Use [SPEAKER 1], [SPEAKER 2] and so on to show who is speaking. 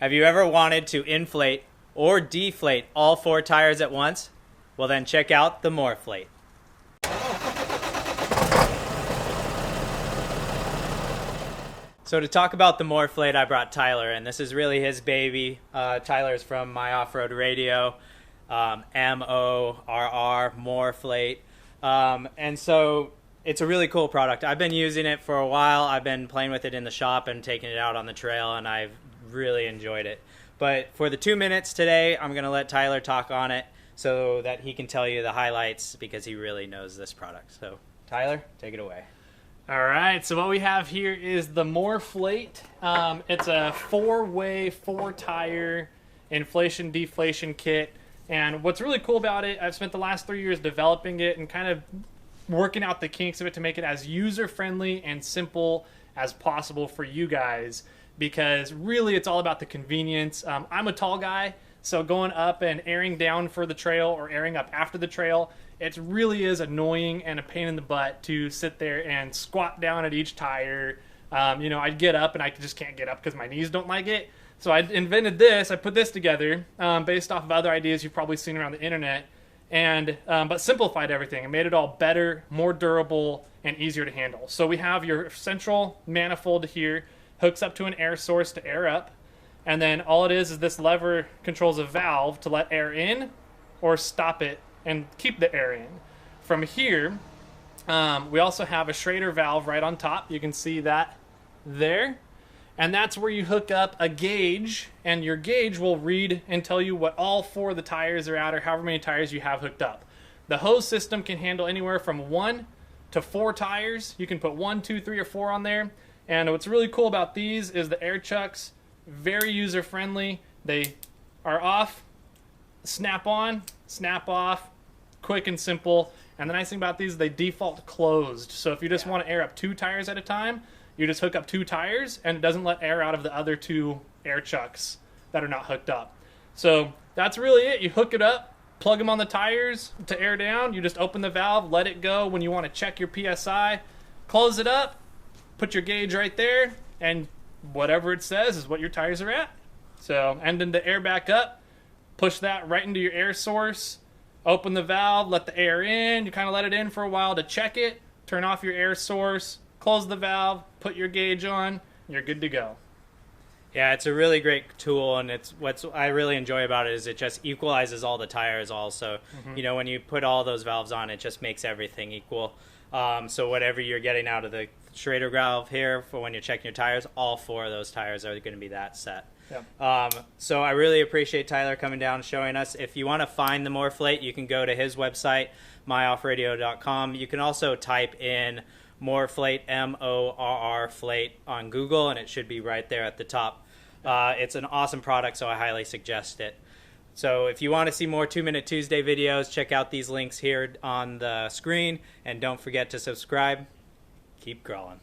[SPEAKER 1] Have you ever wanted to inflate or deflate all 4 tires at once? Well then check out the MORRFlate. So to talk about the MORRFlate, I brought Tyler, and this is really his baby. Tyler's from myoffroadradio, MORRFlate. And so it's a really cool product. I've been using it for a while. I've been playing with it in the shop and taking it out on the trail, and I've really enjoyed it. But for the 2 minutes today, I'm going to let Tyler talk on it so that he can tell you the highlights because he really knows this product. So Tyler, take it away.
[SPEAKER 2] All right, so what we have here is the MORRFlate. It's a 4-way, 4-tire inflation deflation kit. And what's really cool about it, I've spent the last 3 years developing it and kind of working out the kinks of it to make it as user-friendly and simple as possible for you guys, because really it's all about the convenience. I'm a tall guy, so going up and airing down for the trail or airing up after the trail, it really is annoying and a pain in the butt to sit there and squat down at each tire. I'd get up and I just can't get up because my knees don't like it. So I invented this. I put this together based off of other ideas you've probably seen around the internet, but simplified everything and made it all better, more durable, and easier to handle. So we have your central manifold here, hooks up to an air source to air up, and then all it is this lever controls a valve to let air in or stop it and keep the air in. From here, we also have a Schrader valve right on top. You can see that there. And that's where you hook up a gauge, and your gauge will read and tell you what all 4 of the tires are at, or however many tires you have hooked up. The hose system can handle anywhere from 1 to 4 tires. You can put 1, 2, 3, or 4 on there. And what's really cool about these is the air chucks, very user-friendly. They are off, snap on, snap off, quick and simple. And the nice thing about these is they default closed. So if you just want to air up 2 tires at a time, you just hook up 2 tires, and it doesn't let air out of the other 2 air chucks that are not hooked up. So that's really it. You hook it up, plug them on the tires to air down. You just open the valve, let it go when you want to check your PSI, close it up, put your gauge right there, and whatever it says is what your tires are at. So, and then the air back up, push that right into your air source, open the valve, let the air in. You kind of let it in for a while to check it, turn off your air source, close the valve, put your gauge on, you're good to go.
[SPEAKER 1] Yeah, it's a really great tool, and it's what I really enjoy about it is it just equalizes all the tires also. When you put all those valves on, it just makes everything equal. So whatever you're getting out of the Schrader valve here for when you're checking your tires, all 4 of those tires are going to be that set. Yep. So I really appreciate Tyler coming down and showing us. If you want to find the MORRFlate, you can go to his website, myoffroadradio.com. You can also type in MORRFlate, MORRFlate on Google, and it should be right there at the top. It's an awesome product, so I highly suggest it. So if you want to see more 2-Minute Tuesday videos, check out these links here on the screen, and don't forget to subscribe. Keep crawling.